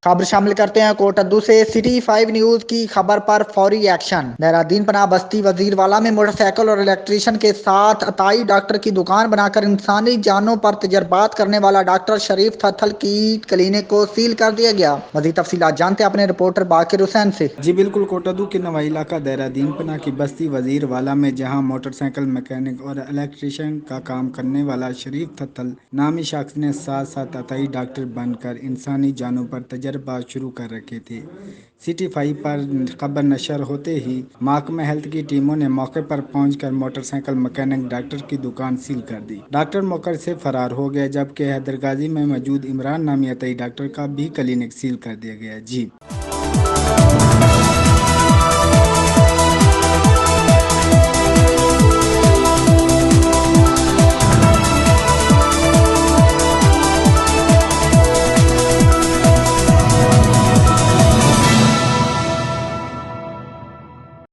खबर शामिल करते हैं कोटद्दू से। सिटी 5 न्यूज की खबर पर फौरी एक्शन। देहरादून पनाह बस्ती वजीरवाला में मोटरसाइकिल और इलेक्ट्रिशियन के साथ अताई डॉक्टर की दुकान बनाकर इंसानी जानों पर तजर्बात करने वाला डॉक्टर शरीफ थथल की क्लिनिक को सील कर दिया गया। मजीद तफसीलात जानते हैं अपने रिपोर्टर बाकिर हुसैन से। जी बिल्कुल, कोटद्दू के नवा इलाका देहरादून पनाह की बस्ती वजीरवाला में जहां मोटरसाइकिल मैकेनिक और इलेक्ट्रिशियन का काम करने वाला शरीफ थत्थल नामी शख्स ने साथ साथ अताई डॉक्टर बनकर इंसानी जानों पर तजर्बा शुरू कर रखे थे। सिटी 5 पर खबर नशर होते ही महकमा हेल्थ की टीमों ने मौके पर पहुंचकर मोटरसाइकिल मैकेनिक डॉक्टर की दुकान सील कर दी। डॉक्टर मौके से फरार हो गया, जबकि हैदरगाजी में मौजूद इमरान नामी अताई डॉक्टर का भी क्लिनिक सील कर दिया गया। जी।